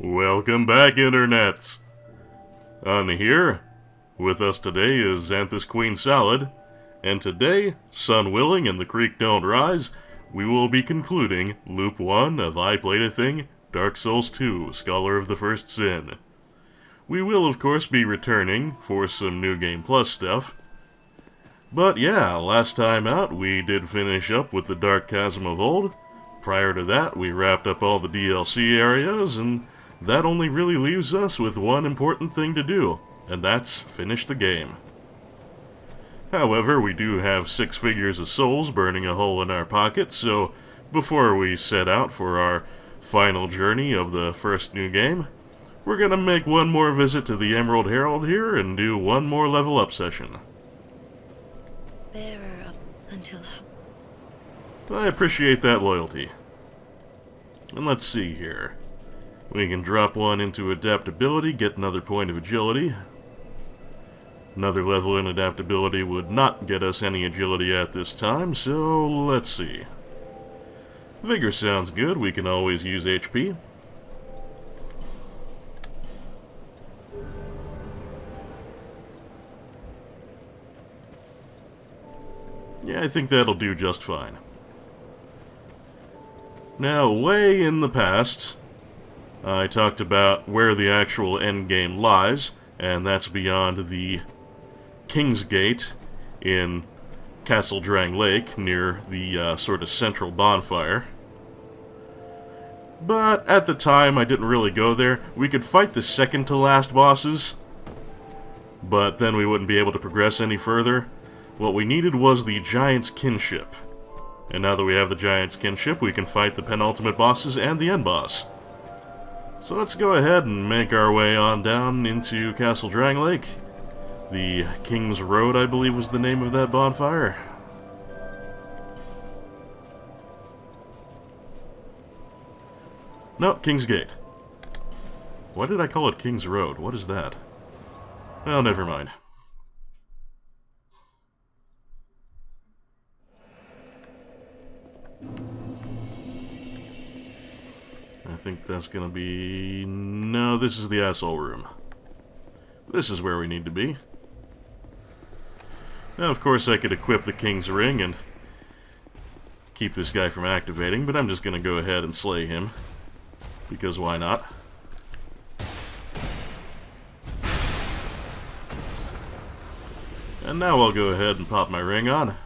Welcome back, internets! On here, with us today is Xanthus Queen Salad, and today, sun willing and the creek don't rise, we will be concluding Loop 1 of I Played a Thing, Dark Souls 2, Scholar of the First Sin. We will, of course, be returning for some New Game Plus stuff. But yeah, last time out, we did finish up with the Dark Chasm of Old. Prior to that, we wrapped up all the DLC areas, and that only really leaves us with one important thing to do, and that's finish the game. However, we do have 6 figures of souls burning a hole in our pockets, so before we set out for our final journey of the first new game, we're gonna make one more visit to the Emerald Herald here and do one more level up session. Bearer of until I appreciate that loyalty. And let's see here. We can drop one into adaptability, get another point of agility. Another level in adaptability would not get us any agility at this time, so let's see. Vigor sounds good, we can always use HP. Yeah, I think that'll do just fine. Now, way in the past, I talked about where the actual endgame lies, and that's beyond the King's Gate in Castle Drang Lake, near the sort of central bonfire. But at the time, I didn't really go there. We could fight the second to last bosses, but then we wouldn't be able to progress any further. What we needed was the Giant's Kinship. And now that we have the Giant's Kinship, we can fight the penultimate bosses and the end boss. So let's go ahead and make our way on down into Castle Drang Lake. The King's Road, I believe, was the name of that bonfire. No, King's Gate. Why did I call it King's Road? What is that? Well, never mind. I think that's gonna be... No, this is the asshole room. This is where we need to be. Now, of course, I could equip the King's Ring and keep this guy from activating, but I'm just gonna go ahead and slay him. Because why not? And now I'll go ahead and pop my ring on.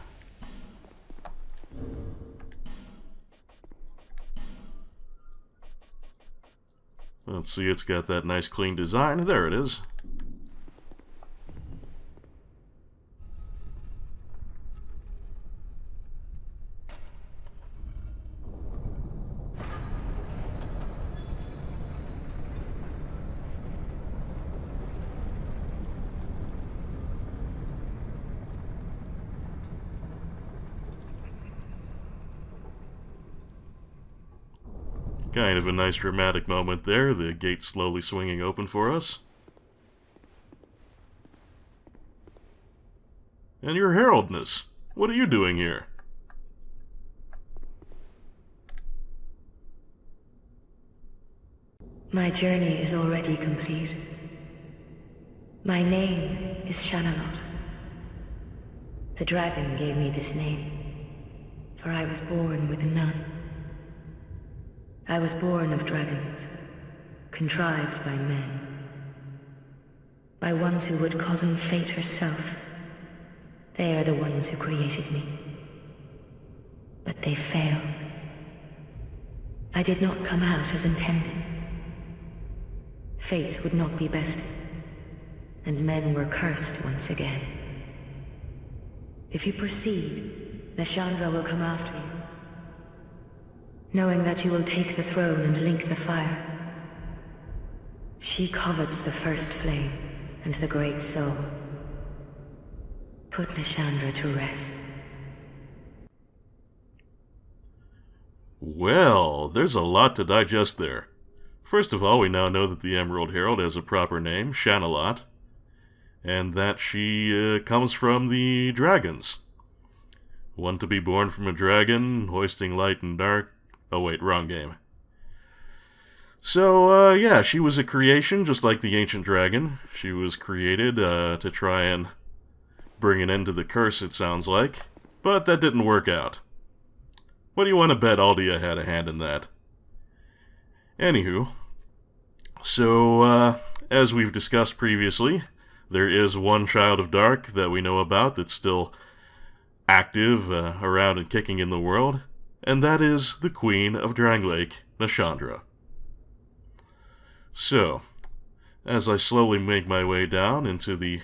Let's see, it's got that nice clean design. There it is. Kind of a nice dramatic moment there, the gate slowly swinging open for us. And your heraldness, what are you doing here? my journey is already complete. My name is Shanalot. The dragon gave me this name, for I was born with none. I was born of dragons, contrived by men, by ones who would cozen fate herself. They are the ones who created me. But they failed. I did not come out as intended. Fate would not be bested, and men were cursed once again. If you proceed, Nashandra will come after you, knowing that you will take the throne and link the fire. She covets the first flame and the great soul. Put Nashandra to rest. Well, there's a lot to digest there. First of all, we now know that the Emerald Herald has a proper name, Shanalot, and that she comes from the dragons. One to be born from a dragon, hoisting light and dark. Oh wait, wrong game. So, yeah, she was a creation, just like the ancient dragon. She was created to try and bring an end to the curse, it sounds like. But that didn't work out. What do you want to bet Aldia had a hand in that? Anywho, so, as we've discussed previously, there is one Child of Dark that we know about that's still active, around and kicking in the world, and that is the Queen of Dranglake, Nashandra. So, as I slowly make my way down into the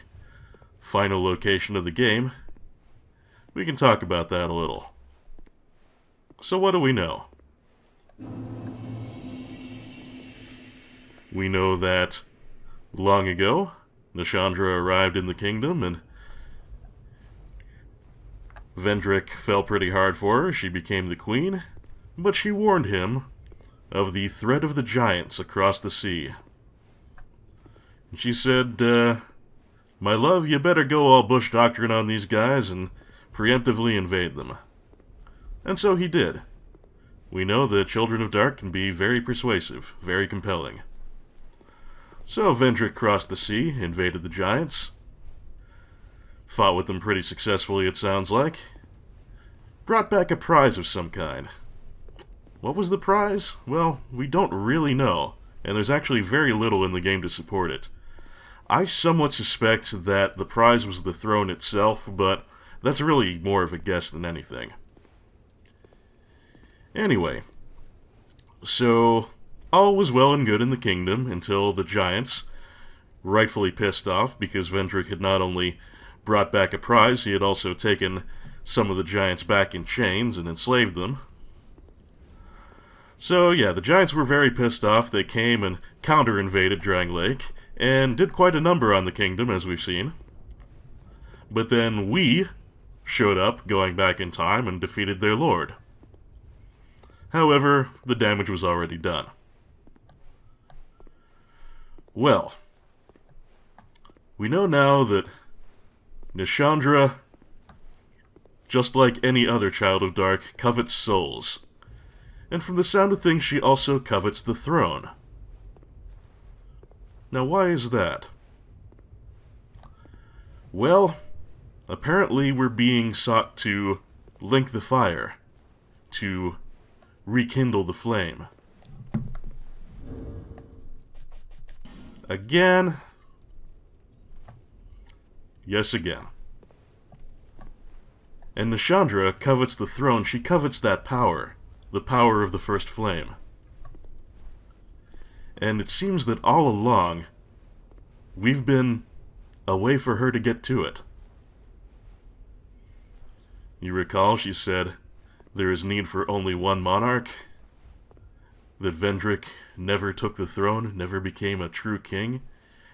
final location of the game, we can talk about that a little. So what do we know? We know that long ago, Nashandra arrived in the kingdom and Vendrick fell pretty hard for her. She became the queen, but she warned him of the threat of the giants across the sea. And she said, my love, you better go all bush doctrine on these guys and preemptively invade them. And so he did. We know that Children of Dark can be very persuasive, very compelling. So Vendrick crossed the sea, invaded the giants, fought with them pretty successfully, it sounds like, brought back a prize of some kind. What was the prize? Well, we don't really know, and there's actually very little in the game to support it. I somewhat suspect that the prize was the throne itself, but that's really more of a guess than anything. Anyway, so all was well and good in the kingdom until the giants, rightfully pissed off because Vendrick had not only brought back a prize, he had also taken some of the giants back in chains and enslaved them. So yeah, the giants were very pissed off. They came and counter-invaded Dranglake, and did quite a number on the kingdom, as we've seen. But then we showed up, going back in time, and defeated their lord. However, the damage was already done. Well, we know now that Nashandra, just like any other Child of Dark, covets souls. And from the sound of things, she also covets the throne. Now, why is that? Well, apparently we're being sought to link the fire, to rekindle the flame. Again. Yes, again. And Nashandra covets the throne. She covets that power, the power of the first flame. And it seems that all along, we've been a way for her to get to it. You recall she said, there is need for only one monarch, that Vendrick never took the throne, never became a true king,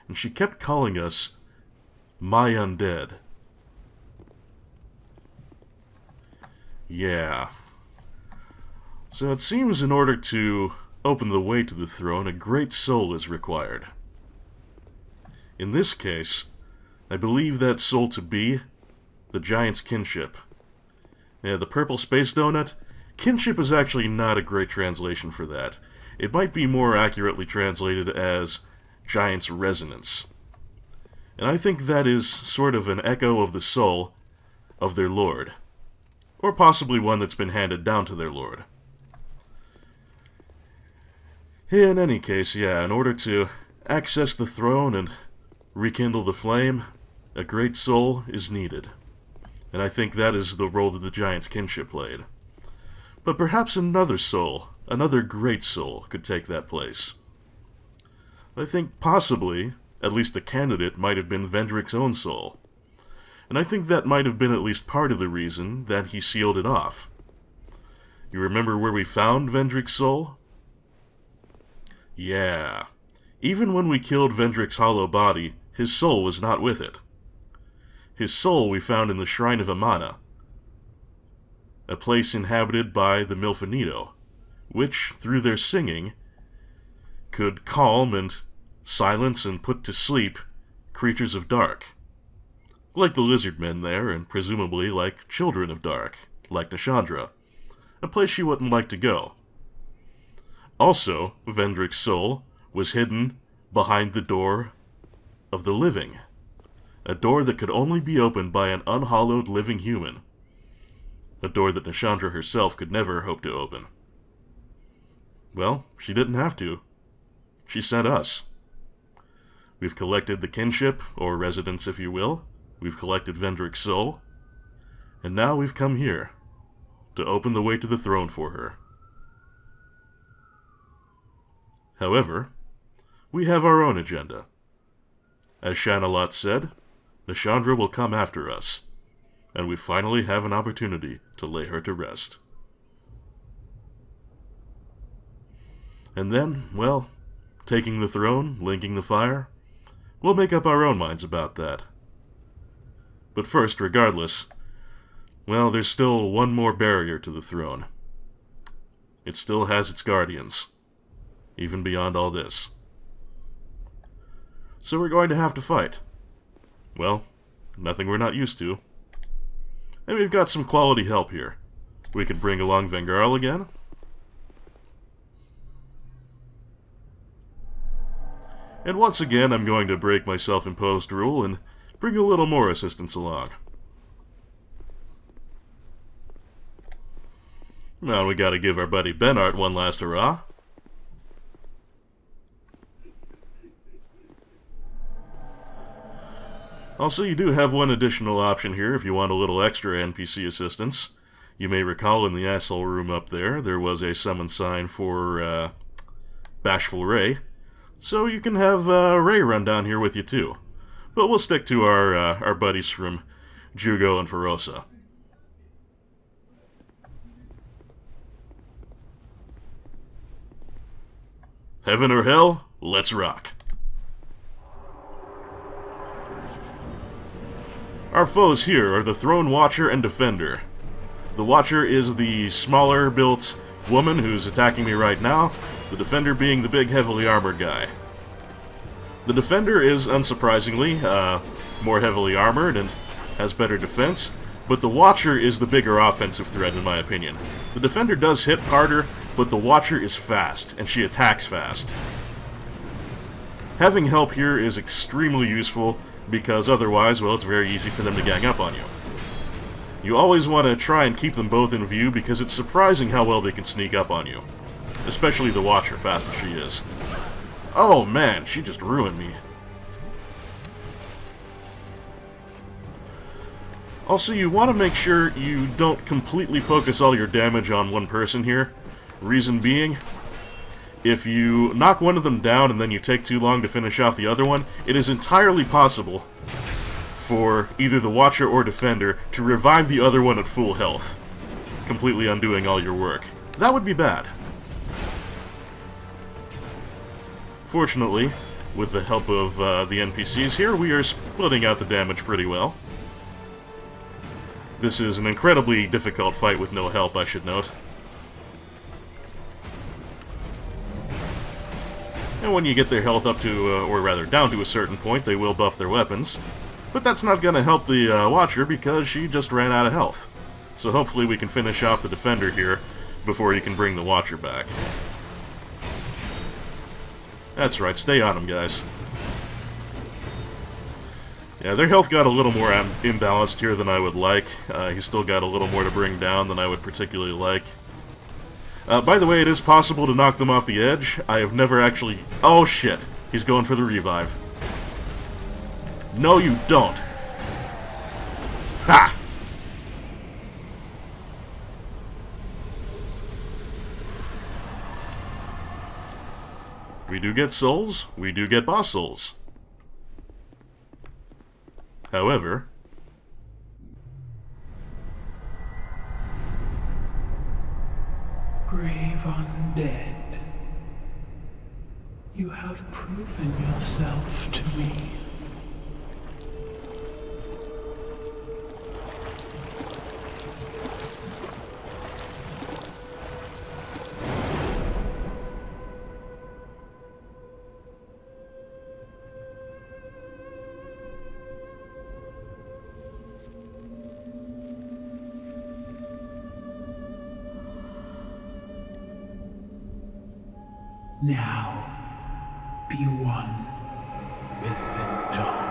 and she kept calling us my undead. Yeah. So it seems in order to open the way to the throne, a great soul is required. In this case, I believe that soul to be the giant's kinship. Yeah, the purple space donut, kinship is actually not a great translation for that. It might be more accurately translated as giant's resonance. And I think that is sort of an echo of the soul of their lord. Or possibly one that's been handed down to their lord. In any case, yeah, in order to access the throne and rekindle the flame, a great soul is needed. And I think that is the role that the giant's kinship played. But perhaps another soul, another great soul, could take that place. I think possibly, at least a candidate might have been Vendrick's own soul. And I think that might have been at least part of the reason that he sealed it off. You remember where we found Vendrick's soul? Yeah. Even when we killed Vendrick's hollow body, his soul was not with it. His soul we found in the Shrine of Amana, a place inhabited by the Milfanito, which, through their singing, could calm and silence and put to sleep creatures of dark. Like the lizard men there, and presumably like children of dark, like Nashandra, a place she wouldn't like to go. Also, Vendrick's soul was hidden behind the door of the living. A door that could only be opened by an unhallowed living human. A door that Nashandra herself could never hope to open. Well, she didn't have to. She sent us. We've collected the kinship, or residence if you will. We've collected Vendrick's soul. And now we've come here to open the way to the throne for her. However, we have our own agenda. As Shanalot said, Nashandra will come after us, and we finally have an opportunity to lay her to rest. And then, well, taking the throne, linking the fire, we'll make up our own minds about that. But first, regardless, well, there's still one more barrier to the throne. It still has its guardians, even beyond all this. So we're going to have to fight. Well, nothing we're not used to. And we've got some quality help here. We could bring along Vengarl again. And once again, I'm going to break my self-imposed rule and bring a little more assistance along. Now we gotta give our buddy Benart one last hurrah. Also, you do have one additional option here if you want a little extra NPC assistance. You may recall in the asshole room up there, there was a summon sign for Bashful Ray. So you can have Ray run down here with you too. But we'll stick to our buddies from Jugo and Ferosa. Heaven or hell, let's rock. Our foes here are the Throne Watcher and Defender. The Watcher is the smaller built woman who's attacking me right now, the Defender being the big heavily armored guy. The Defender is, unsurprisingly, more heavily armored and has better defense, but the Watcher is the bigger offensive threat in my opinion. The Defender does hit harder, but the Watcher is fast, and she attacks fast. Having help here is extremely useful, because otherwise, well, it's very easy for them to gang up on you. You always want to try and keep them both in view, because it's surprising how well they can sneak up on you. Especially the Watcher, fast as she is. Oh man, she just ruined me. Also, you want to make sure you don't completely focus all your damage on one person here. Reason being, if you knock one of them down and then you take too long to finish off the other one, it is entirely possible for either the Watcher or Defender to revive the other one at full health, completely undoing all your work. That would be bad. Fortunately, with the help of the NPCs here, we are splitting out the damage pretty well. This is an incredibly difficult fight with no help, I should note. And when you get their health up to, or rather down to a certain point, they will buff their weapons. But that's not going to help the Watcher because she just ran out of health. So hopefully we can finish off the Defender here before you can bring the Watcher back. That's right, stay on him, guys. Yeah, their health got a little more imbalanced here than I would like. He's still got a little more to bring down than I would particularly like. By the way, it is possible to knock them off the edge. I have never actually... Oh, shit. He's going for the revive. No, you don't. Ha! We do get souls. We do get boss souls. However... Brave undead, you have proven yourself to me. Now, be one with the dark.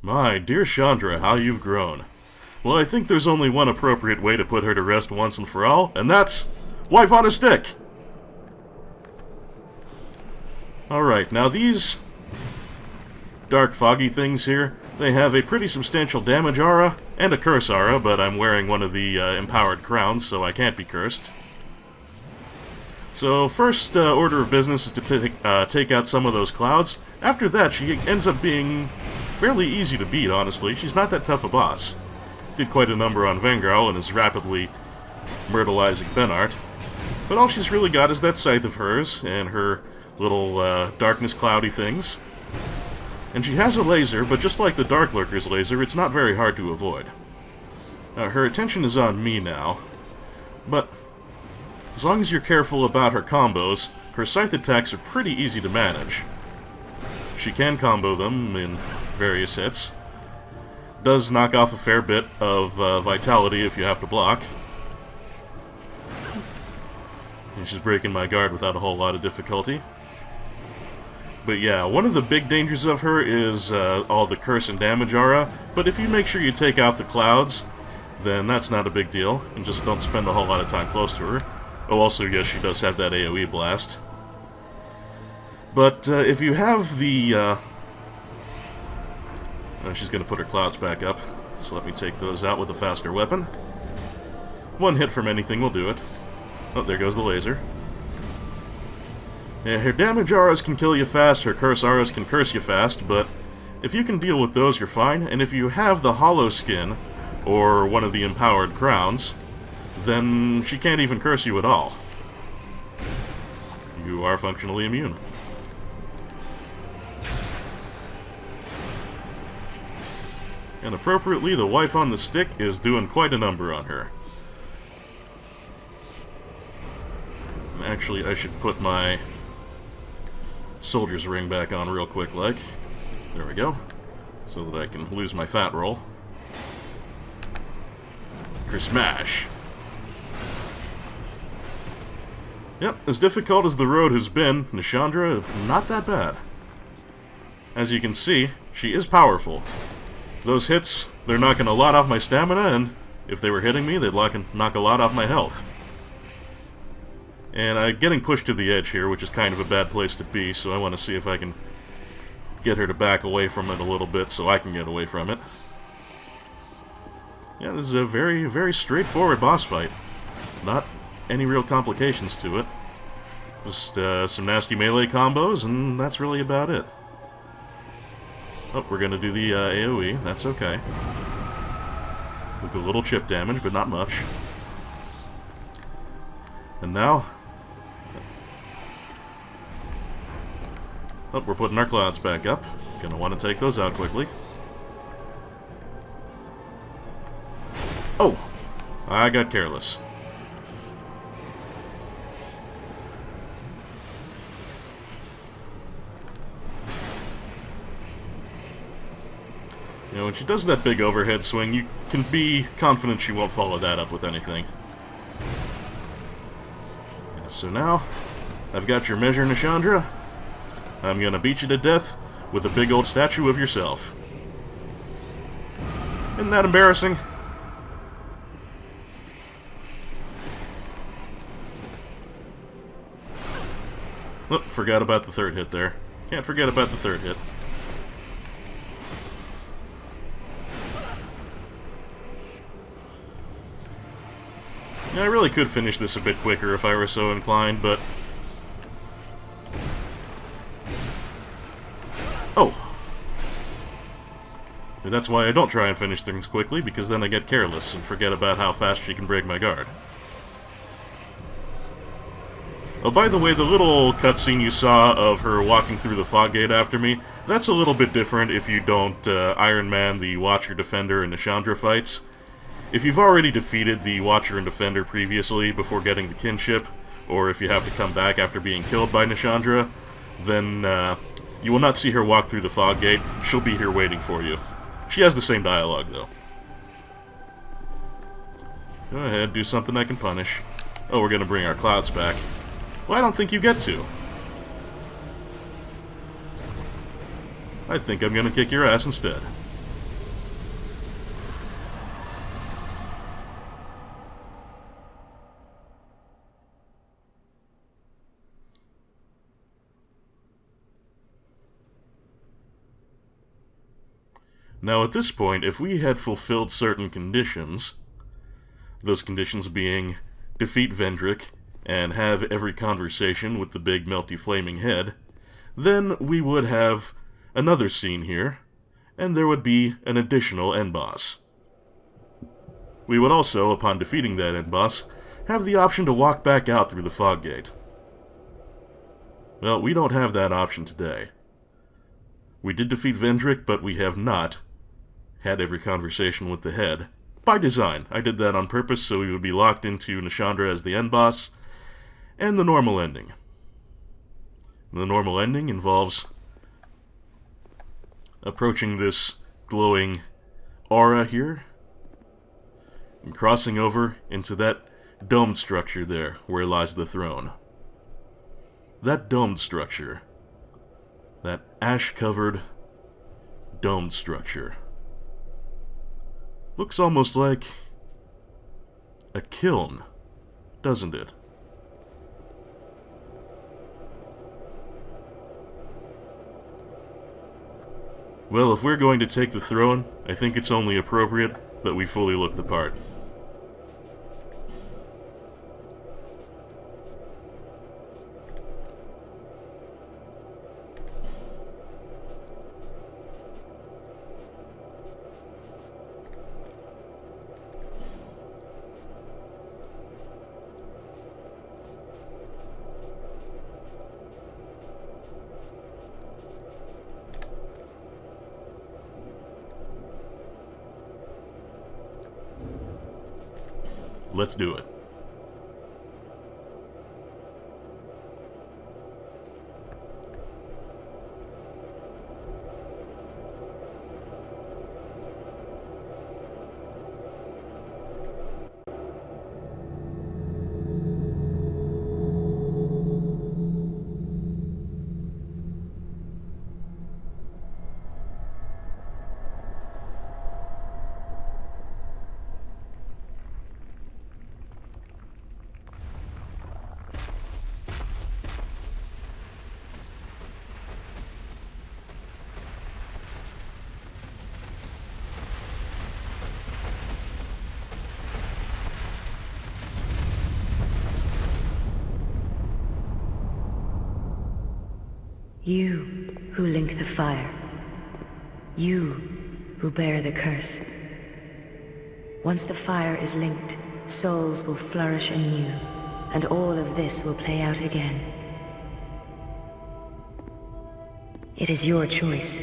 My dear Chandra, how you've grown. Well, I think there's only one appropriate way to put her to rest once and for all, and that's wife on a stick! Alright, now these dark foggy things here, they have a pretty substantial damage aura and a curse aura, but I'm wearing one of the empowered crowns, so I can't be cursed. So first order of business is to take out some of those clouds. After that, she ends up being fairly easy to beat, honestly. She's not that tough a boss. Did quite a number on Vengrau and is rapidly myrtleizing Benart. But all she's really got is that scythe of hers and her little darkness cloudy things. And she has a laser, but just like the Dark Lurker's laser, it's not very hard to avoid. Her attention is on me now, but as long as you're careful about her combos, her scythe attacks are pretty easy to manage. She can combo them in various hits. Does knock off a fair bit of vitality if you have to block. And she's breaking my guard without a whole lot of difficulty. But yeah, one of the big dangers of her is all the curse and damage aura, but if you make sure you take out the clouds, then that's not a big deal, and just don't spend a whole lot of time close to her. Oh, also, yes, she does have that AoE blast. But if you have the... oh, she's going to put her clouds back up, so let me take those out with a faster weapon. One hit from anything will do it. Oh, there goes the laser. Yeah, her damage auras can kill you fast, her curse auras can curse you fast, but if you can deal with those, you're fine. And if you have the hollow skin, or one of the empowered crowns, then she can't even curse you at all. You are functionally immune. And appropriately, the wife on the stick is doing quite a number on her. Actually, I should put my soldier's ring back on real quick, like. There we go. So that I can lose my fat roll. Smash. Yep, as difficult as the road has been, Nishandra, not that bad. As you can see, she is powerful. Those hits, they're knocking a lot off my stamina, and if they were hitting me, they'd knock a lot off my health. And I'm getting pushed to the edge here, which is kind of a bad place to be, so I want to see if I can get her to back away from it a little bit so I can get away from it. Yeah, this is a very, very straightforward boss fight. Not any real complications to it. Just some nasty melee combos, and that's really about it. Oh, we're going to do the AoE. That's okay. With a little chip damage, but not much. And now... oh, we're putting our clouds back up. Gonna want to take those out quickly. Oh! I got careless. You know, when she does that big overhead swing, you can be confident she won't follow that up with anything. Yeah, so now, I've got your measure, Nishandra. I'm gonna beat you to death with a big old statue of yourself. Isn't that embarrassing? Oh, forgot about the third hit there. Can't forget about the third hit. Yeah, I really could finish this a bit quicker if I were so inclined, but... oh! And that's why I don't try and finish things quickly, because then I get careless and forget about how fast she can break my guard. Oh, by the way, the little cutscene you saw of her walking through the fog gate after me, that's a little bit different if you don't Iron Man the Watcher, Defender, and Nishandra fights. If you've already defeated the Watcher and Defender previously before getting the kinship, or if you have to come back after being killed by Nishandra, then you will not see her walk through the fog gate. She'll be here waiting for you. She has the same dialogue, though. Go ahead, do something I can punish. Oh, we're gonna bring our clouds back. Well, I don't think you get to. I think I'm gonna kick your ass instead. Now at this point, if we had fulfilled certain conditions, those conditions being defeat Vendrick and have every conversation with the big melty flaming head, then we would have another scene here, and there would be an additional end boss. We would also, upon defeating that end boss, have the option to walk back out through the fog gate. Well, we don't have that option today. We did defeat Vendrick, but we have not had every conversation with the head. By design. I did that on purpose so we would be locked into Nishandra as the end boss, and the normal ending. The normal ending involves approaching this glowing aura here, and crossing over into that domed structure there, where lies the throne. That domed structure, that ash-covered domed structure, looks almost like a kiln, doesn't it? Well, if we're going to take the throne, I think it's only appropriate that we fully look the part. Let's do it. You who link the fire. You who bear the curse. Once the fire is linked, souls will flourish anew, and all of this will play out again. It is your choice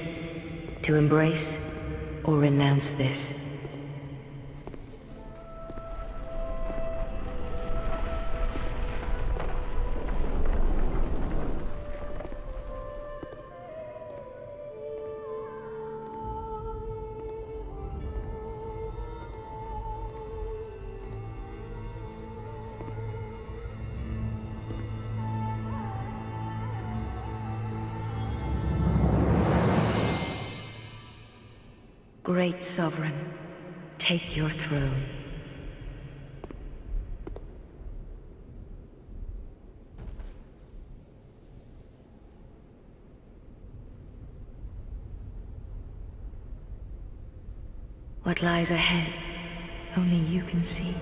to embrace or renounce this. Great Sovereign, take your throne. What lies ahead, only you can see.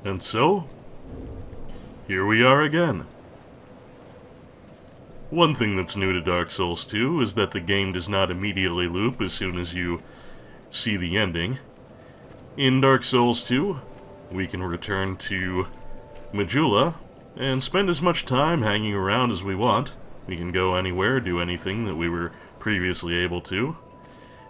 And so, here we are again. One thing that's new to Dark Souls 2 is that the game does not immediately loop as soon as you see the ending. In Dark Souls 2, we can return to Majula and spend as much time hanging around as we want. We can go anywhere, do anything that we were previously able to.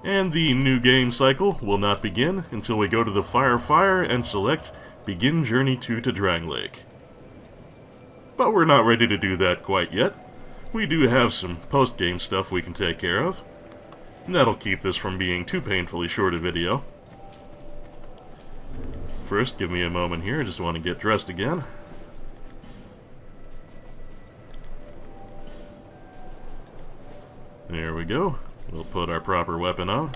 And the new game cycle will not begin until we go to the Fire and select Begin Journey to Drang Lake. But we're not ready to do that quite yet. We do have some post-game stuff we can take care of. And that'll keep this from being too painfully short a video. First, give me a moment here, I just want to get dressed again. There we go. We'll put our proper weapon on.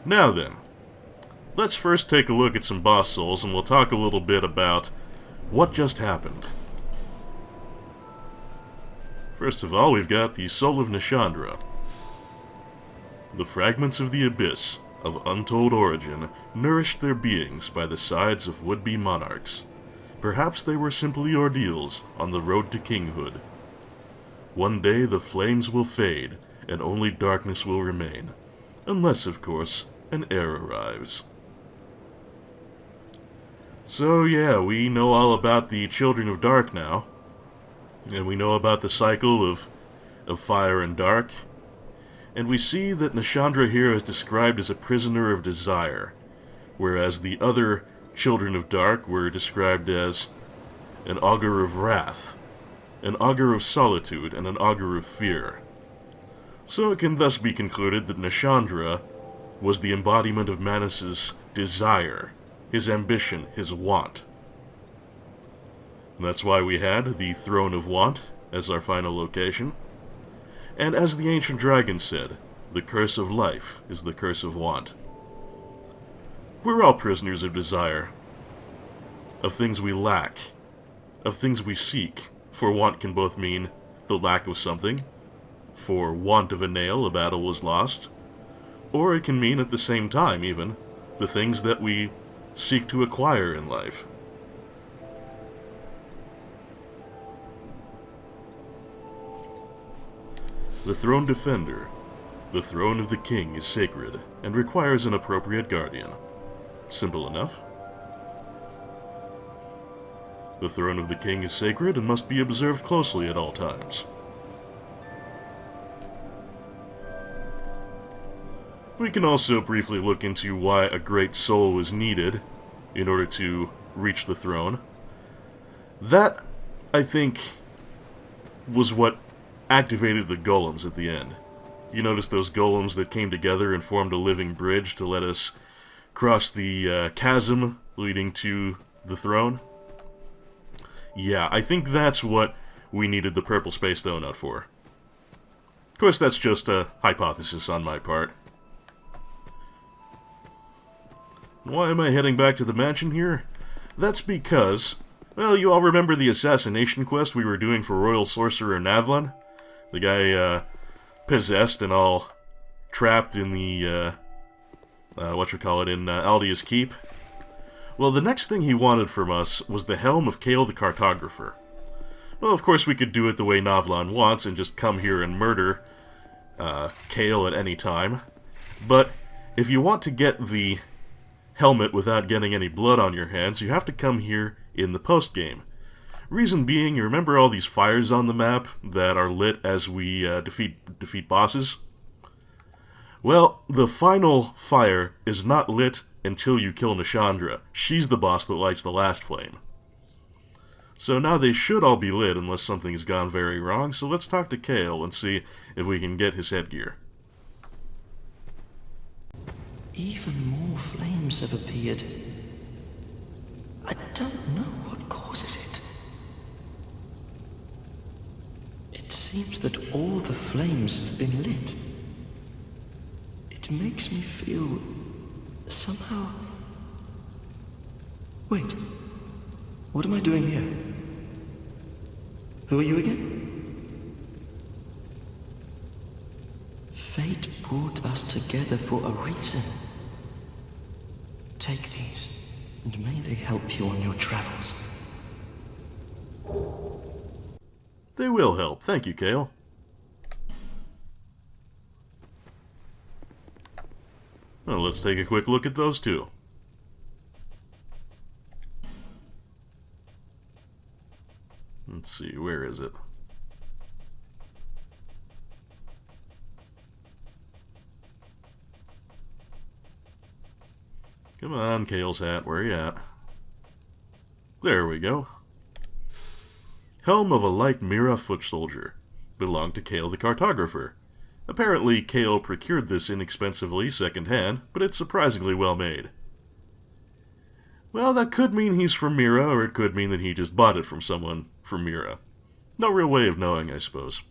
Now then, let's first take a look at some boss souls and we'll talk a little bit about what just happened. First of all, we've got the Soul of Nishandra. The fragments of the abyss, of untold origin, nourished their beings by the sides of would-be monarchs. Perhaps they were simply ordeals on the road to kinghood. One day the flames will fade, and only darkness will remain. Unless, of course, an heir arrives. So yeah, we know all about the Children of Dark now. And we know about the cycle of fire and dark. And we see that Nishandra here is described as a prisoner of desire, whereas the other Children of Dark were described as an augur of wrath, an augur of solitude, and an augur of fear. So it can thus be concluded that Nishandra was the embodiment of Manus' desire, his ambition, his want. And that's why we had the Throne of Want as our final location. And as the ancient dragon said, the curse of life is the curse of want. We're all prisoners of desire, of things we lack, of things we seek. For want can both mean the lack of something, for want of a nail a battle was lost, or it can mean at the same time even, the things that we seek to acquire in life. The Throne Defender. The throne of the king is sacred and requires an appropriate guardian. Simple enough. The throne of the king is sacred and must be observed closely at all times. We can also briefly look into why a great soul was needed in order to reach the throne. That, I think, was what activated the golems at the end. You notice those golems that came together and formed a living bridge to let us cross the chasm leading to the throne? Yeah, I think that's what we needed the purple space donut for. Of course, that's just a hypothesis on my part. Why am I heading back to the mansion here? That's because, well, you all remember the assassination quest we were doing for Royal Sorcerer Navlan? The guy, possessed and all trapped in the, in Aldia's Keep. Well, the next thing he wanted from us was the helm of Kale the Cartographer. Well, of course we could do it the way Navlan wants and just come here and murder Kale at any time. But if you want to get the helmet without getting any blood on your hands, you have to come here in the post-game. Reason being, you remember all these fires on the map that are lit as we defeat bosses? Well, the final fire is not lit until you kill Nishandra. She's the boss that lights the last flame. So now they should all be lit unless something has gone very wrong, so let's talk to Kale and see if we can get his headgear. Even more flames have appeared. I don't know what causes it. It seems that all the flames have been lit. It makes me feel somehow... Wait, what am I doing here? Who are you again? Fate brought us together for a reason. Take these, and may they help you on your travels. They will help. Thank you, Kale. Well, let's take a quick look at those two. Let's see, where is it? Come on, Kale's hat, where are you at? There we go. Helm of a light Mira foot soldier. Belonged to Kale the cartographer. Apparently, Kale procured this inexpensively second-hand, but it's surprisingly well made. Well, that could mean he's from Mira, or it could mean that he just bought it from someone from Mira. No real way of knowing, I suppose.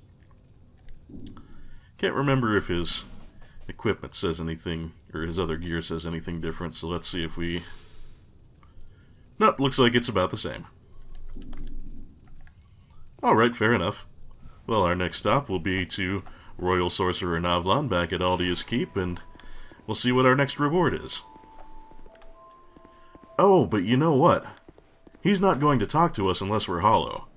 Can't remember if his equipment says anything, or his other gear says anything different, so let's see if we... Nope, looks like it's about the same. Alright, fair enough. Well, our next stop will be to Royal Sorcerer Navlan back at Aldia's Keep, and we'll see what our next reward is. Oh, but you know what? He's not going to talk to us unless we're hollow.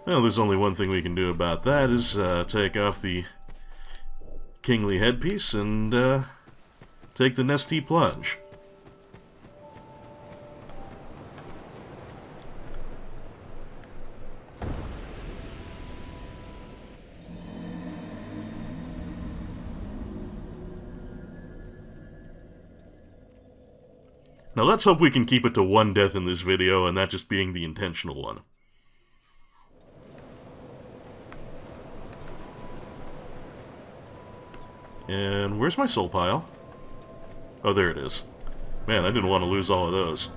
Well, there's only one thing we can do about that, is take off the kingly headpiece and take the Nestea plunge. Now let's hope we can keep it to one death in this video, and that just being the intentional one. And where's my soul pile? Oh, there it is. Man, I didn't want to lose all of those.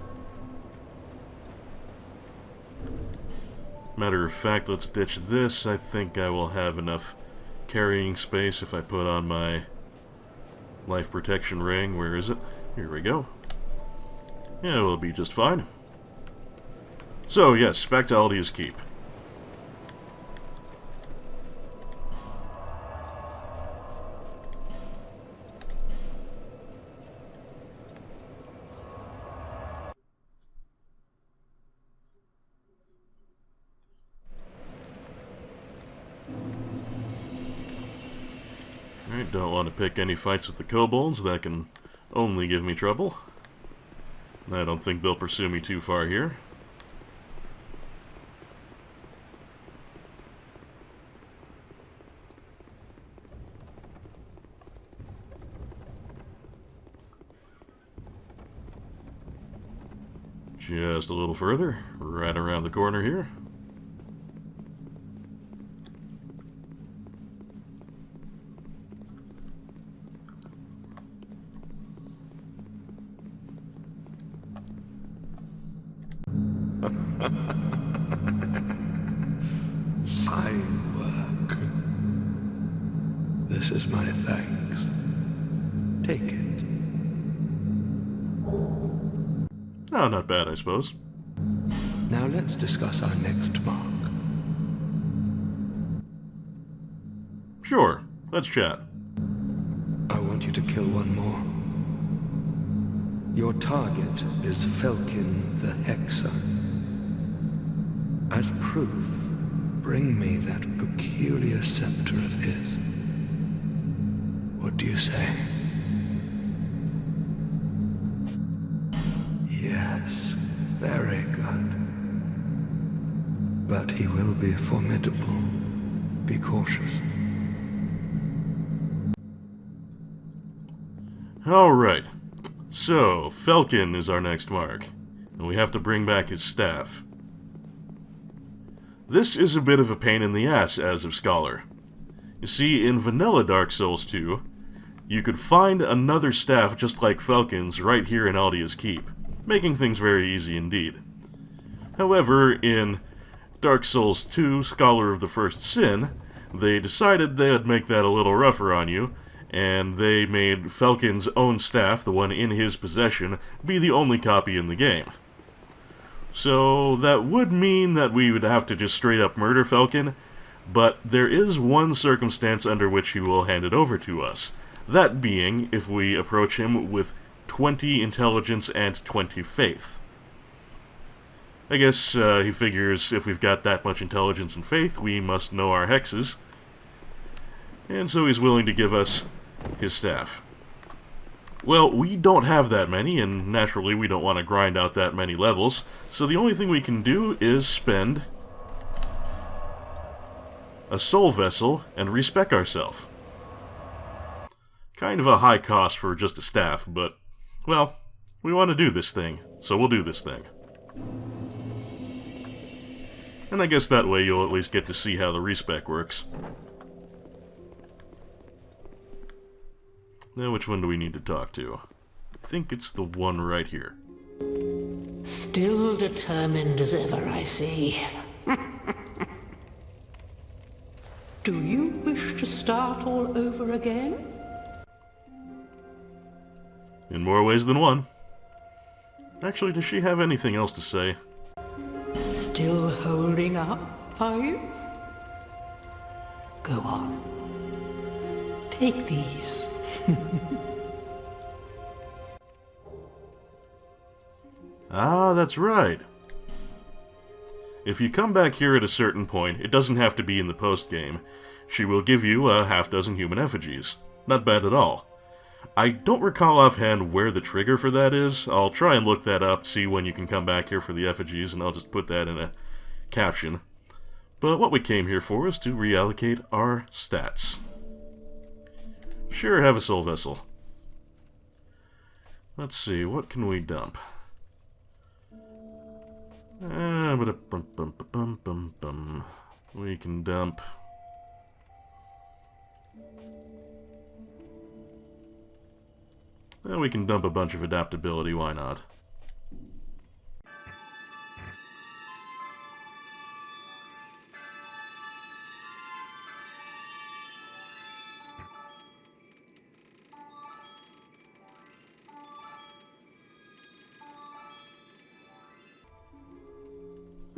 Matter of fact, let's ditch this. I think I will have enough carrying space if I put on my life protection ring. Where is it? Here we go. Yeah, we'll be just fine. So, yes, back to Aldia's Keep. Alright, don't want to pick any fights with the kobolds. That can only give me trouble. I don't think they'll pursue me too far here. Just a little further, right around the corner here. Fine work. This is my thanks. Take it. Oh, not bad, I suppose. Now let's discuss our next mark. Sure, let's chat. I want you to kill one more. Your target is Felkin the Hexer. As proof, bring me that peculiar scepter of his. What do you say? Yes, very good. But he will be formidable. Be cautious. Alright, so Felkin is our next mark, and we have to bring back his staff. This is a bit of a pain in the ass as of Scholar. You see, in vanilla Dark Souls 2, you could find another staff just like Felkin's right here in Aldia's Keep, making things very easy indeed. However, in Dark Souls 2, Scholar of the First Sin, they decided they'd make that a little rougher on you, and they made Felkin's own staff, the one in his possession, be the only copy in the game. So that would mean that we would have to just straight up murder Felkin, but there is one circumstance under which he will hand it over to us. That being, if we approach him with 20 intelligence and 20 faith. I guess he figures if we've got that much intelligence and faith, we must know our hexes. And so he's willing to give us his staff. Well, we don't have that many, and naturally we don't want to grind out that many levels, so the only thing we can do is spend a soul vessel and respec ourselves. Kind of a high cost for just a staff, but, well, we want to do this thing, so we'll do this thing. And I guess that way you'll at least get to see how the respec works. Now, which one do we need to talk to? I think it's the one right here. Still determined as ever, I see. Do you wish to start all over again? In more ways than one. Actually, does she have anything else to say? Still holding up, are you? Go on. Take these. Ah, that's right. If you come back here at a certain point, it doesn't have to be in the post-game. She will give you a half-dozen human effigies. Not bad at all. I don't recall offhand where the trigger for that is. I'll try and look that up, see when you can come back here for the effigies, and I'll just put that in a caption. But what we came here for is to reallocate our stats. Sure, have a soul vessel. Let's see, what can we dump? We can dump... Well, we can dump a bunch of adaptability, why not?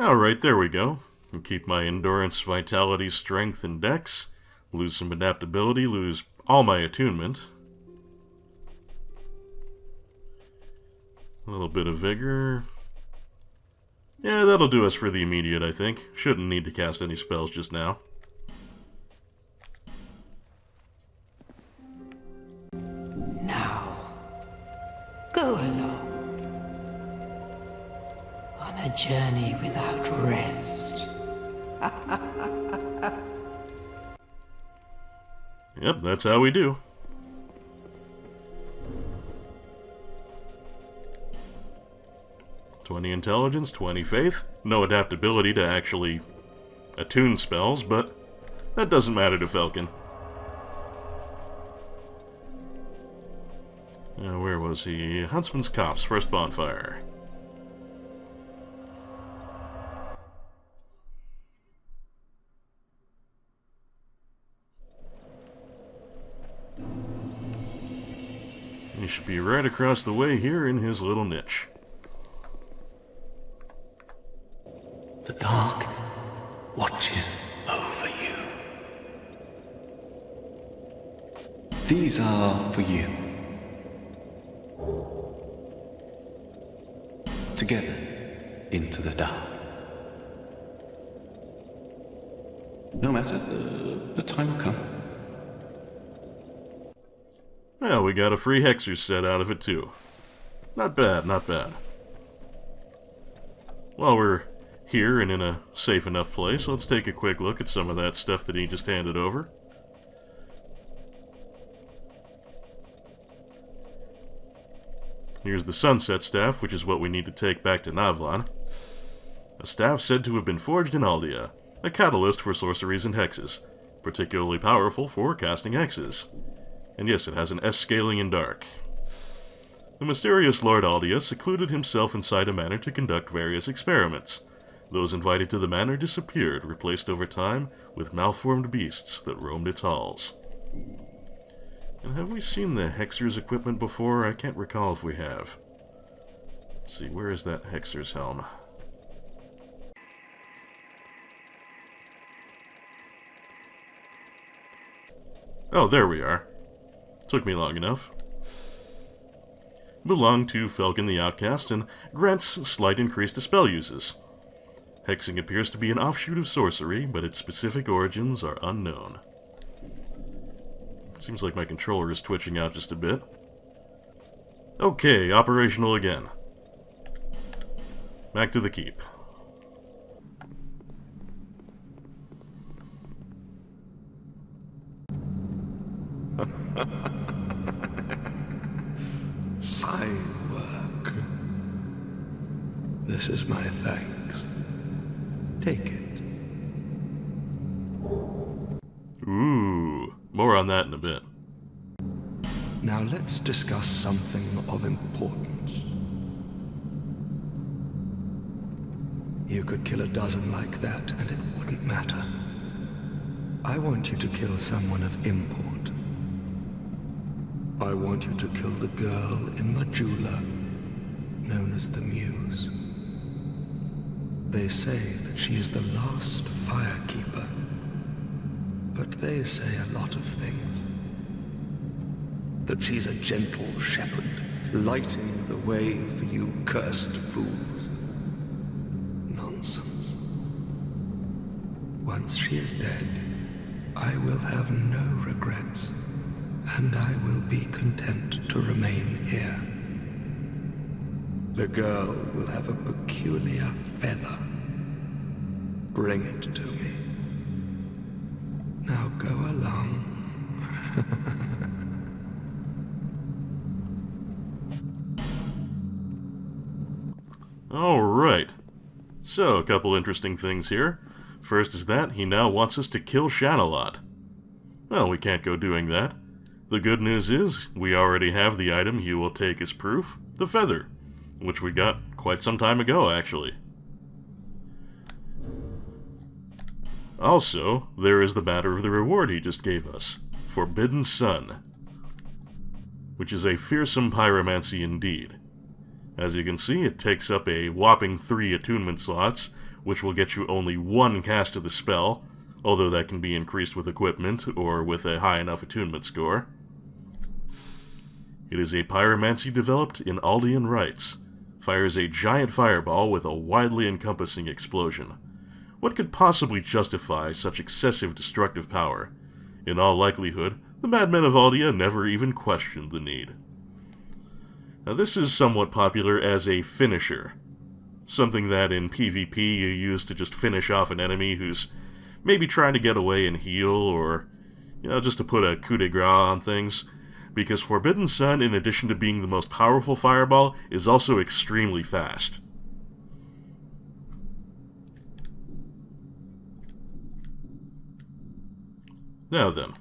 Alright, there we go. And keep my endurance, vitality, strength, and dex. Lose some adaptability, lose all my attunement. A little bit of vigor. Yeah, that'll do us for the immediate, I think. Shouldn't need to cast any spells just now. Now, go along. On a journey without rest. Yep, that's how we do. "20 intelligence, 20 faith. No adaptability to actually attune spells, but that doesn't matter to Falcon. Where was he? Huntsman's Copse, first bonfire. He should be right across the way here in his little niche. The dark watches over you. These are for you. Together into the dark. No matter, the time will come. Well, we got a free Hexer set out of it too. Not bad, not bad. While we're here and in a safe enough place, let's take a quick look at some of that stuff that he just handed over. Here's the Sunset Staff, which is what we need to take back to Navlan. A staff said to have been forged in Aldia, a catalyst for sorceries and hexes, particularly powerful for casting hexes. And yes, it has an S scaling in dark. The mysterious Lord Aldia secluded himself inside a manor to conduct various experiments. Those invited to the manor disappeared, replaced over time with malformed beasts that roamed its halls. And have we seen the Hexer's equipment before? I can't recall if we have. Let's see, where is that Hexer's helm? Oh, there we are. Took me long enough. Belong to Felkin the Outcast and grants slight increase to spell uses. Hexing appears to be an offshoot of sorcery, but its specific origins are unknown. Seems like my controller is twitching out just a bit. Okay, operational again. Back to the keep. Fine work. This is my thanks. Take it. Ooh, more on that in a bit. Now let's discuss something of importance. You could kill a dozen like that and it wouldn't matter. I want you to kill someone of import. I want you to kill the girl in Majula, known as the Muse. They say that she is the last firekeeper, but they say a lot of things. That she's a gentle shepherd, lighting the way for you cursed fools. Nonsense. Once she is dead, I will have no regrets, and I will be content to remain here. The girl will have a peculiar feather. Bring it to me. Now go along. Alright. So, a couple interesting things here. First is that he now wants us to kill Shanalot. Well, we can't go doing that. The good news is, we already have the item he will take as proof, the feather, which we got quite some time ago, actually. Also, there is the matter of the reward he just gave us, Forbidden Sun, which is a fearsome pyromancy indeed. As you can see, it takes up a whopping 3 attunement slots, which will get you only 1 cast of the spell, although that can be increased with equipment or with a high enough attunement score. It is a pyromancy developed in Aldean rites. Fires a giant fireball with a widely encompassing explosion. What could possibly justify such excessive destructive power? In all likelihood, the madmen of Aldea never even questioned the need. Now this is somewhat popular as a finisher. Something that in PvP you use to just finish off an enemy who's maybe trying to get away and heal, or, just to put a coup de grace on things. Because Forbidden Sun, in addition to being the most powerful fireball, is also extremely fast. Now then.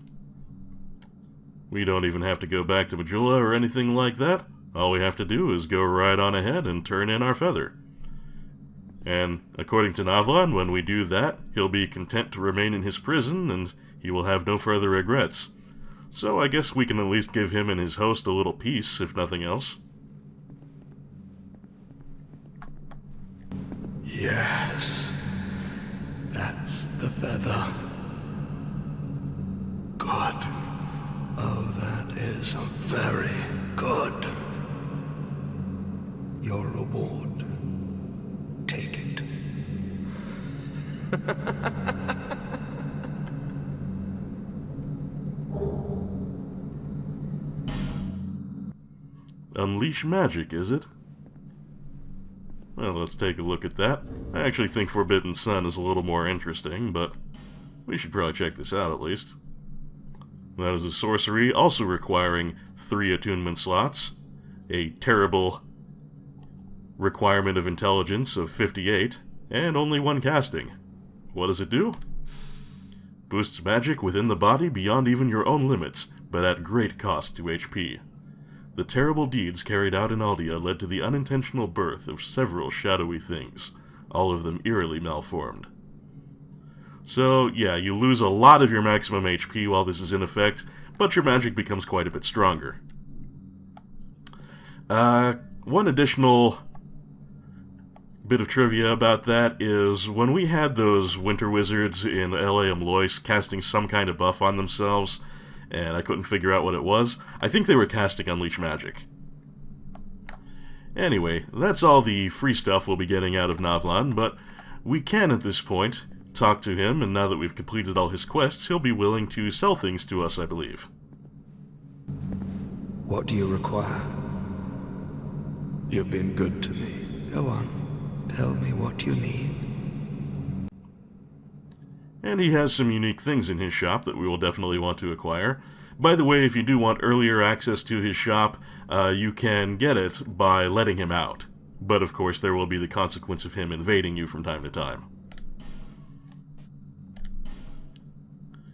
We don't even have to go back to Majula or anything like that. All we have to do is go right on ahead and turn in our feather. And according to Navlan, when we do that, he'll be content to remain in his prison, and he will have no further regrets. So I guess we can at least give him and his host a little peace, if nothing else. Yes, that's the feather. Good. Oh, that is very good. Your reward. Take it. Unleash magic, is it? Well, let's take a look at that. I actually think Forbidden Sun is a little more interesting, but we should probably check this out at least. That is a sorcery, also requiring 3 attunement slots, a terrible requirement of intelligence of 58, and only 1 casting. What does it do? Boosts magic within the body beyond even your own limits, but at great cost to HP. The terrible deeds carried out in Aldea led to the unintentional birth of several shadowy things, all of them eerily malformed. So, yeah, you lose a lot of your maximum HP while this is in effect, but your magic becomes quite a bit stronger. One additional bit of trivia about that is when we had those winter wizards in L.A. Amlois casting some kind of buff on themselves, and I couldn't figure out what it was. I think they were casting Unleash Magic. Anyway, that's all the free stuff we'll be getting out of Navlan, but we can, at this point, talk to him, and now that we've completed all his quests, he'll be willing to sell things to us, I believe. What do you require? You've been good to me. Go on, tell me what you need. And he has some unique things in his shop that we will definitely want to acquire. By the way, if you do want earlier access to his shop, you can get it by letting him out. But of course, there will be the consequence of him invading you from time to time.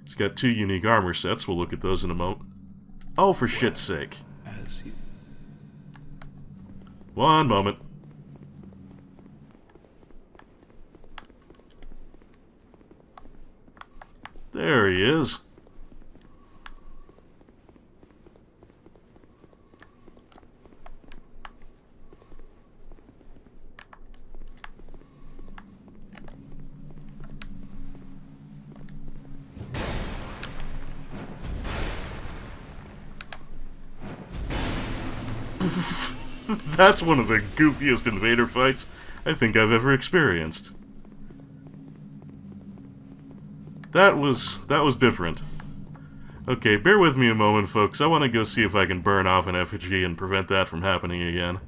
He's got 2 unique armor sets. We'll look at those in a moment. Oh, for shit's sake. One moment. There he is. That's one of the goofiest invader fights I think I've ever experienced. That was different. Okay, bear with me a moment, folks. I want to go see if I can burn off an effigy and prevent that from happening again.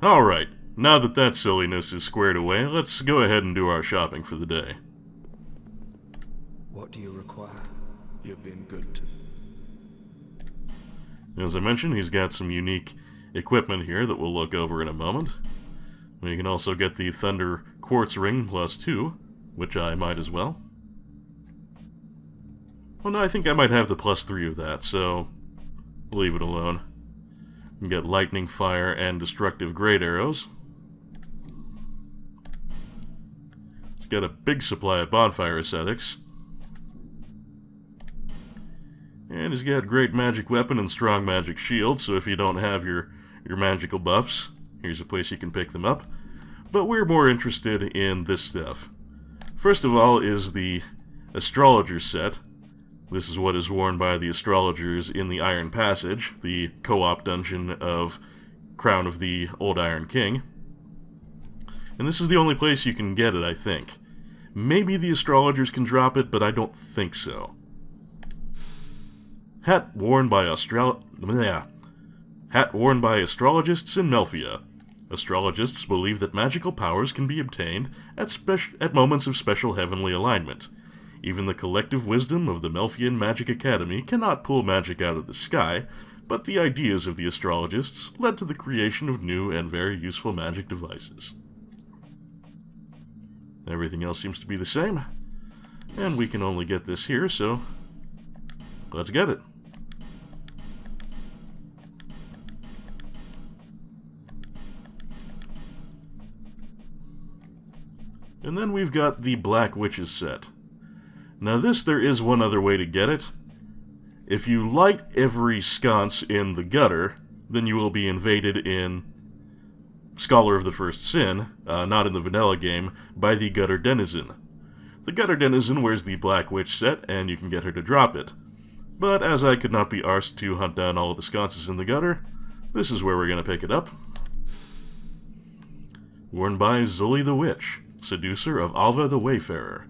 Alright, now that that silliness is squared away, let's go ahead and do our shopping for the day. What do you require? You've been good to me. As I mentioned, he's got some unique equipment here that we'll look over in a moment. We can also get the Thunder Quartz Ring +2, which I might as well. Well, no, I think I might have the +3 of that, so leave it alone. We can get Lightning, Fire, and Destructive Great Arrows. It's got a big supply of Bonfire Ascetics. And he's got Great Magic Weapon and Strong Magic Shield, so if you don't have your magical buffs, here's a place you can pick them up. But we're more interested in this stuff. First of all is the Astrologer set. This is what is worn by the astrologers in the Iron Passage, the co-op dungeon of Crown of the Old Iron King. And this is the only place you can get it, I think. Maybe the astrologers can drop it, but I don't think so. Hat worn by astrologists in Melphia. Astrologists believe that magical powers can be obtained at moments of special heavenly alignment. Even the collective wisdom of the Melphian Magic Academy cannot pull magic out of the sky, but the ideas of the astrologists led to the creation of new and very useful magic devices. Everything else seems to be the same, and we can only get this here, so let's get it. And then we've got the Black Witches set. Now this, there is one other way to get it. If you light every sconce in the gutter, then you will be invaded in Scholar of the First Sin, not in the vanilla game, by the Gutter Denizen. The Gutter Denizen wears the Black Witch set, and you can get her to drop it. But as I could not be arsed to hunt down all of the sconces in the gutter, this is where we're going to pick it up. Worn by Zully the Witch, seducer of Alva the Wayfarer.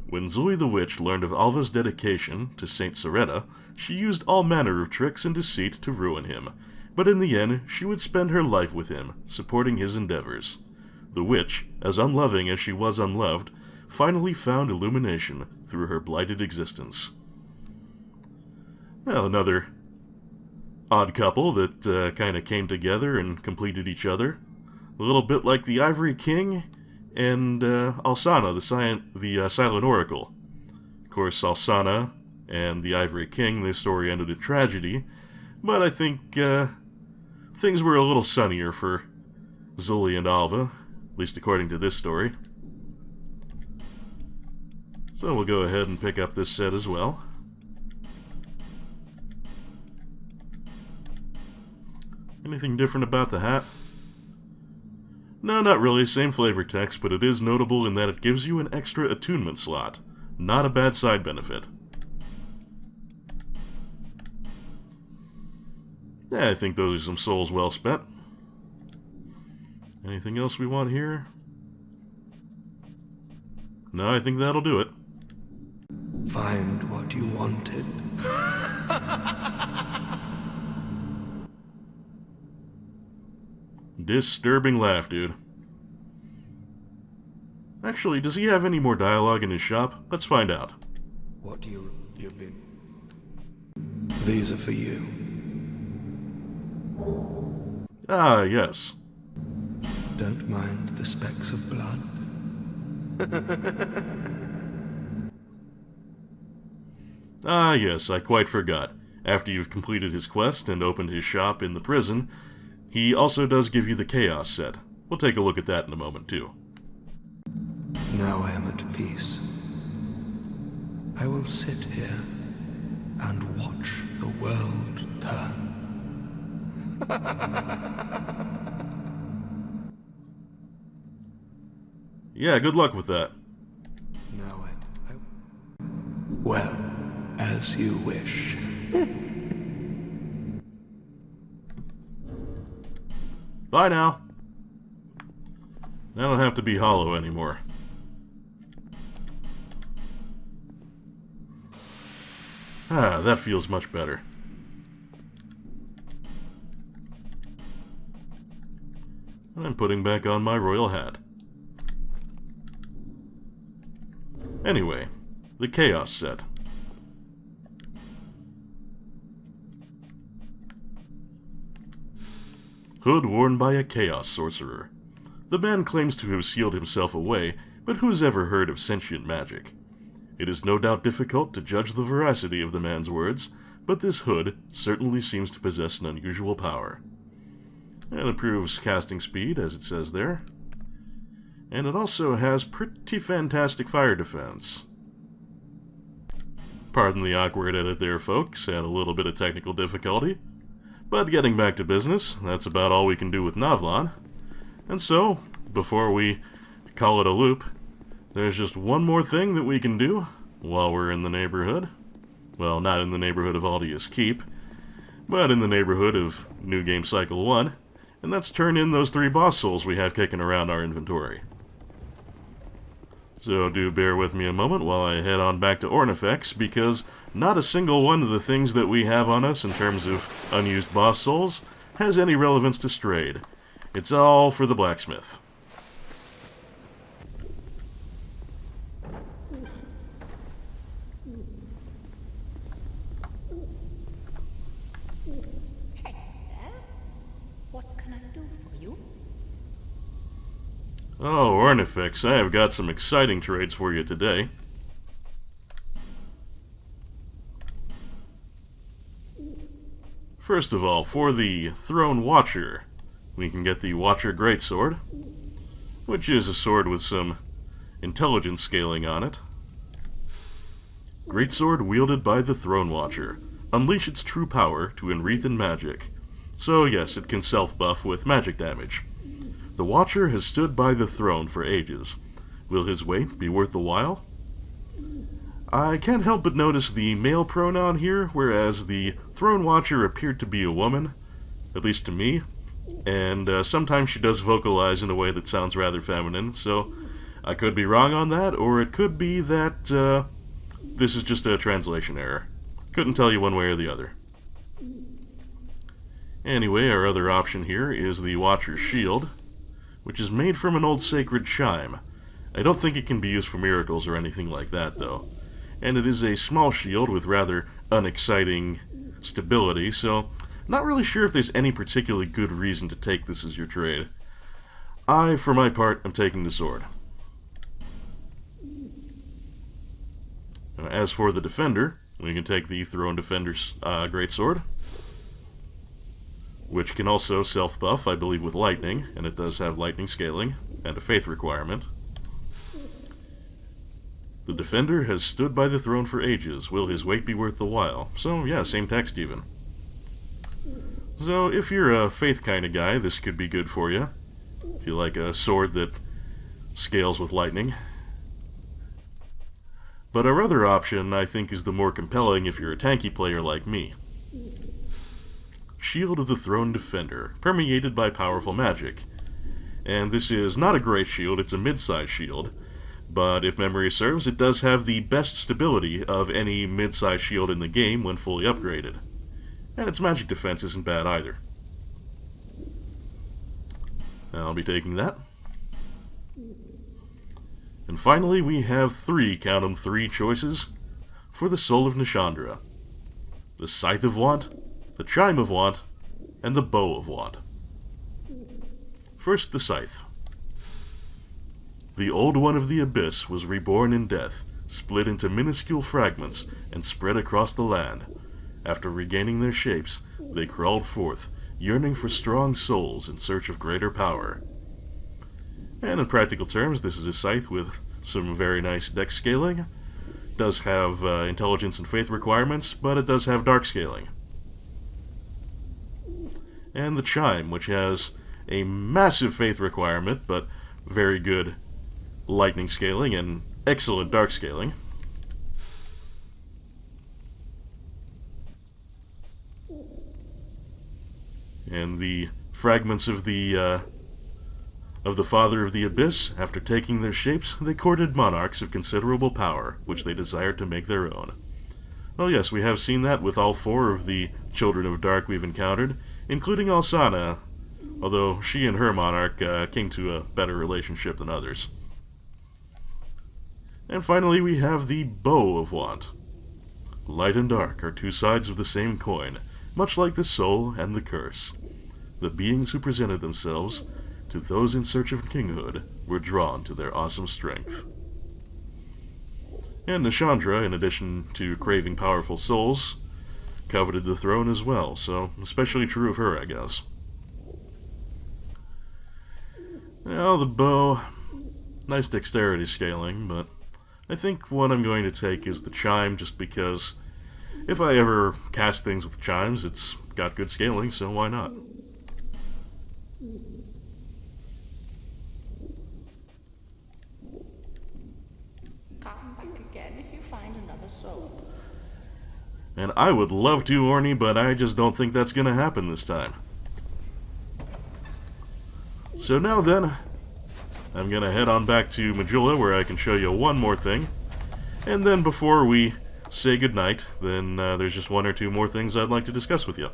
When Zully the Witch learned of Alva's dedication to Saint Soretta, she used all manner of tricks and deceit to ruin him, but in the end she would spend her life with him, supporting his endeavors. The witch, as unloving as she was unloved, finally found illumination through her blighted existence. Well, another odd couple that kind of came together and completed each other. A little bit like the Ivory King and Alsana, the Silent Oracle. Of course, Alsana and the Ivory King, their story ended in tragedy, but I think things were a little sunnier for Zully and Alva, at least according to this story. So we'll go ahead and pick up this set as well. Anything different about the hat? No, not really, same flavor text, but it is notable in that it gives you an extra attunement slot. Not a bad side benefit. Yeah, I think those are some souls well spent. Anything else we want here? No, I think that'll do it. Find what you wanted. Disturbing laugh, dude. Actually, does he have any more dialogue in his shop? Let's find out. What you've been... These are for you. Ah, yes. Don't mind the specks of blood. Ah, yes, I quite forgot. After you've completed his quest and opened his shop in the prison, he also does give you the Chaos set. We'll take a look at that in a moment, too. Now I am at peace. I will sit here and watch the world turn. Yeah, good luck with that. Now well, as you wish. Bye now. I don't have to be hollow anymore. Ah, that feels much better. I'm putting back on my royal hat. Anyway, the Chaos set. Hood worn by a Chaos sorcerer. The man claims to have sealed himself away, but who's ever heard of sentient magic? It is no doubt difficult to judge the veracity of the man's words, but this Hood certainly seems to possess an unusual power. It improves casting speed, as it says there. And it also has pretty fantastic fire defense. Pardon the awkward edit there, folks, had a little bit of technical difficulty. But getting back to business, that's about all we can do with Navlan. And so, before we call it a loop, there's just one more thing that we can do while we're in the neighborhood. Well, not in the neighborhood of Aldius Keep, but in the neighborhood of New Game Cycle 1, and that's turn in those 3 boss souls we have kicking around our inventory. So do bear with me a moment while I head on back to Ornifex, because not a single one of the things that we have on us in terms of unused boss souls has any relevance to Strayed. It's all for the blacksmith. What can I do for you? Oh, Ornifex, I have got some exciting trades for you today. First of all, for the Throne Watcher, we can get the Watcher Greatsword, which is a sword with some intelligence scaling on it. Greatsword wielded by the Throne Watcher. Unleash its true power to enwreath in magic. So yes, it can self-buff with magic damage. The Watcher has stood by the throne for ages. Will his wait be worth the while? I can't help but notice the male pronoun here, whereas the Throne Watcher appeared to be a woman, at least to me, and sometimes she does vocalize in a way that sounds rather feminine, so I could be wrong on that, or it could be that this is just a translation error. Couldn't tell you one way or the other. Anyway, our other option here is the Watcher's Shield, which is made from an old sacred chime. I don't think it can be used for miracles or anything like that, though. And it is a small shield with rather unexciting stability, so not really sure if there's any particularly good reason to take this as your trade. I, for my part, am taking the sword. As for the Defender, we can take the Throne Defender's Greatsword, which can also self-buff, I believe, with lightning, and it does have lightning scaling and a faith requirement. The Defender has stood by the throne for ages. Will his wait be worth the while? So, yeah, same text even. So, if you're a faith kind of guy, this could be good for you. If you like a sword that scales with lightning. But our other option, I think, is the more compelling if you're a tanky player like me. Shield of the Throne Defender, permeated by powerful magic. And this is not a great shield, it's a mid-size shield, but if memory serves, it does have the best stability of any mid-size shield in the game when fully upgraded. And its magic defense isn't bad either. I'll be taking that. And finally, we have count 'em, three choices for the Soul of Nishandra. The Scythe of Want, the Chime of Want, and the Bow of Want. First, the Scythe. The Old One of the Abyss was reborn in death, split into minuscule fragments, and spread across the land. After regaining their shapes, they crawled forth, yearning for strong souls in search of greater power. And in practical terms, this is a scythe with some very nice dex scaling. Does have intelligence and faith requirements, but it does have dark scaling. And the Chime, which has a massive faith requirement, but very good lightning scaling and excellent dark scaling. And the fragments of the Father of the Abyss, after taking their shapes, they courted monarchs of considerable power, which they desired to make their own. Well, yes, we have seen that with all four of the Children of Dark we've encountered, including Alsana, although she and her monarch came to a better relationship than others. And finally, we have the Bow of Want. Light and dark are two sides of the same coin, much like the soul and the curse. The beings who presented themselves to those in search of kinghood were drawn to their awesome strength. And Nishandra, in addition to craving powerful souls, coveted the throne as well, so especially true of her, I guess. Well, the bow, nice dexterity scaling, but I think what I'm going to take is the Chime, just because if I ever cast things with chimes, it's got good scaling, so why not? Come back again if you find another soul. And I would love to, Orny, but I just don't think that's going to happen this time. So now then, I'm going to head on back to Majula, where I can show you one more thing. And then before we say goodnight, then there's just one or two more things I'd like to discuss with you.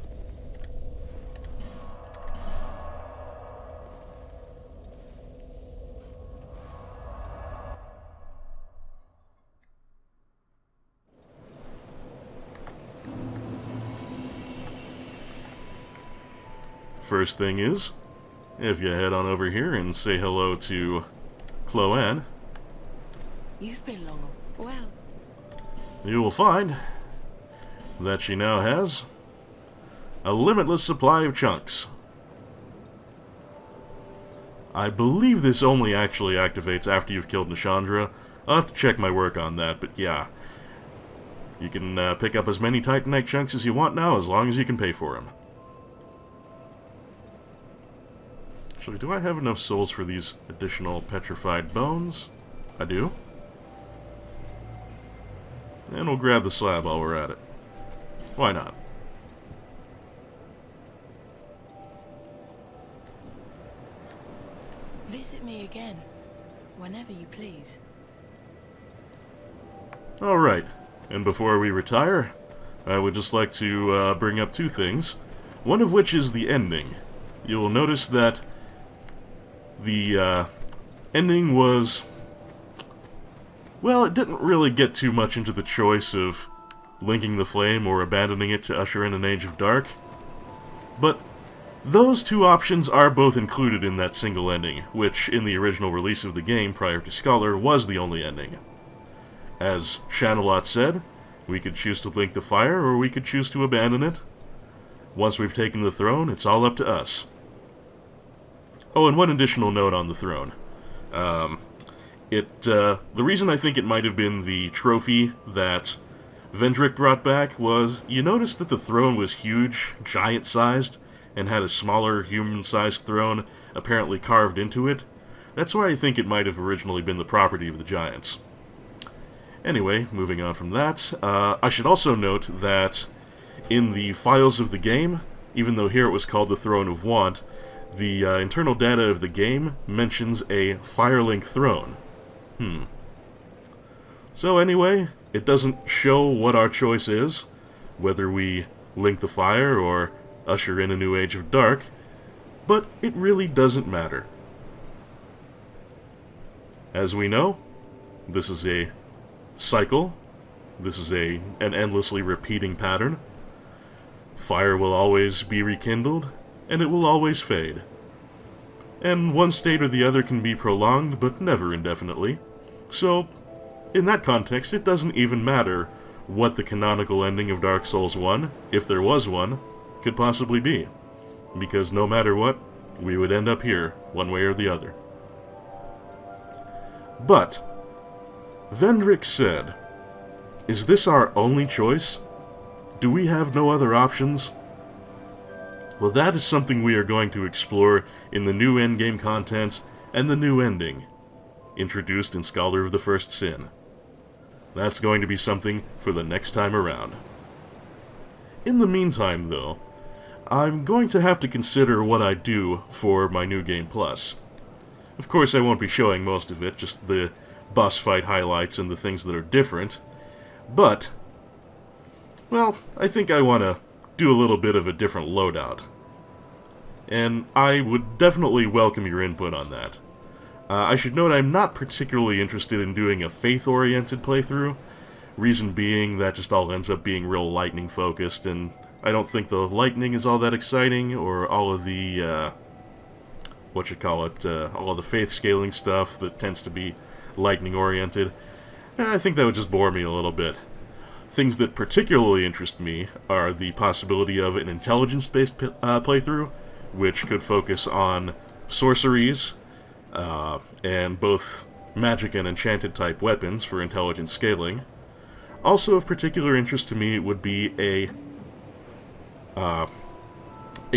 First thing is, if you head on over here and say hello to Chloanne, You've been long. Well, you will find that she now has a limitless supply of chunks. I believe this only actually activates after you've killed Nishandra. I'll have to check my work on that, but yeah. You can pick up as many Titanite chunks as you want now, as long as you can pay for them. Actually, do I have enough souls for these additional petrified bones? I do. And we'll grab the slab while we're at it. Why not? visit me again, whenever you please. Alright, and before we retire, I would just like to bring up two things. One of which is the ending. You will notice that the ending was... well, it didn't really get too much into the choice of linking the flame or abandoning it to usher in an age of dark. But those two options are both included in that single ending, which in the original release of the game prior to Scholar was the only ending. As Shanalot said, we could choose to link the fire or we could choose to abandon it. Once we've taken the throne, it's all up to us. Oh, and one additional note on the throne. The reason I think it might have been the trophy that Vendrick brought back was, you noticed that the throne was huge, giant-sized, and had a smaller human-sized throne apparently carved into it. That's why I think it might have originally been the property of the giants. Anyway, moving on from that, I should also note that in the files of the game, even though here it was called the Throne of Want, the internal data of the game mentions a Firelink throne. So anyway, it doesn't show what our choice is, whether we link the fire or usher in a new age of dark, but it really doesn't matter. As we know, this is a cycle. This is an endlessly repeating pattern. Fire will always be rekindled, and it will always fade. And one state or the other can be prolonged, but never indefinitely. So, in that context, it doesn't even matter what the canonical ending of Dark Souls 1, if there was one, could possibly be. Because no matter what, we would end up here, one way or the other. But, Vendrick said, "Is this our only choice? Do we have no other options?" Well, that is something we are going to explore in the new endgame content and the new ending, introduced in Scholar of the First Sin. That's going to be something for the next time around. In the meantime, though, I'm going to have to consider what I do for my New Game Plus. Of course, I won't be showing most of it, just the boss fight highlights and the things that are different, but, well, I think I want to do a little bit of a different loadout. And I would definitely welcome your input on that. I should note I'm not particularly interested in doing a faith-oriented playthrough, reason being that just all ends up being real lightning focused, and I don't think the lightning is all that exciting, or all of the, all of the faith scaling stuff that tends to be lightning oriented. I think that would just bore me a little bit. Things that particularly interest me are the possibility of an intelligence-based playthrough, which could focus on sorceries, and both magic and enchanted type weapons for intelligence scaling. Also of particular interest to me would be a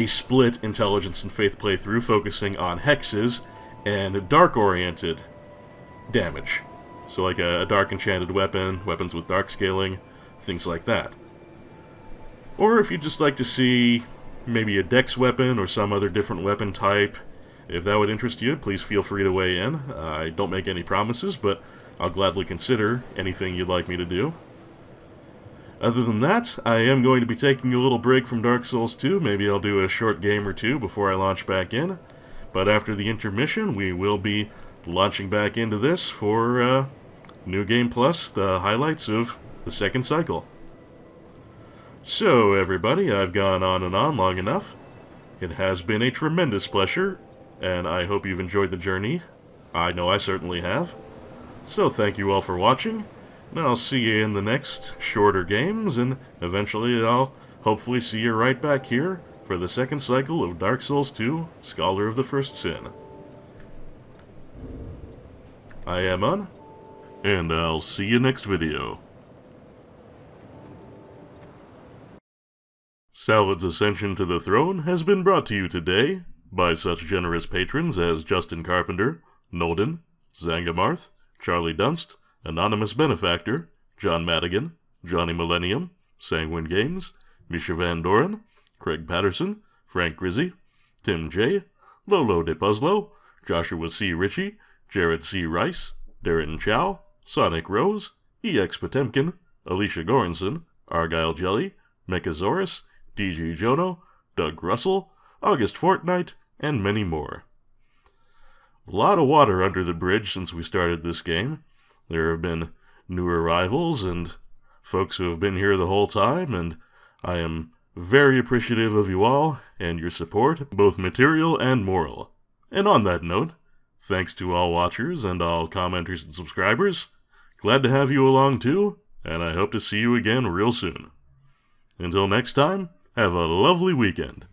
split intelligence and faith playthrough focusing on hexes and dark-oriented damage. So like a dark enchanted weapon, weapons with dark scaling, things like that. Or if you'd just like to see maybe a dex weapon or some other different weapon type, if that would interest you, please feel free to weigh in. I don't make any promises, but I'll gladly consider anything you'd like me to do. Other than that, I am going to be taking a little break from Dark Souls 2. Maybe I'll do a short game or two before I launch back in. But after the intermission, we will be launching back into this for New Game Plus, the highlights of the second cycle. So, everybody, I've gone on and on long enough. It has been a tremendous pleasure, and I hope you've enjoyed the journey. I know I certainly have. So thank you all for watching, and I'll see you in the next shorter games, and eventually I'll hopefully see you right back here for the second cycle of Dark Souls 2, Scholar of the First Sin. I am Un, and I'll see you next video. Salad's ascension to the throne has been brought to you today by such generous patrons as Justin Carpenter, Nolden, Zangamarth, Charlie Dunst, Anonymous Benefactor, John Madigan, Johnny Millennium, Sanguine Games, Misha Van Doren, Craig Patterson, Frank Grizzy, Tim J., Lolo De Puzzlo, Joshua C. Ritchie, Jared C. Rice, Darren Chow, Sonic Rose, EX Potemkin, Alicia Goranson, Argyle Jelly, Mechasaurus, DG Jono, Doug Russell, August Fortnite, and many more. A lot of water under the bridge since we started this game. There have been new arrivals and folks who have been here the whole time, and I am very appreciative of you all and your support, both material and moral. And on that note, thanks to all watchers and all commenters and subscribers. Glad to have you along too, and I hope to see you again real soon. Until next time, have a lovely weekend.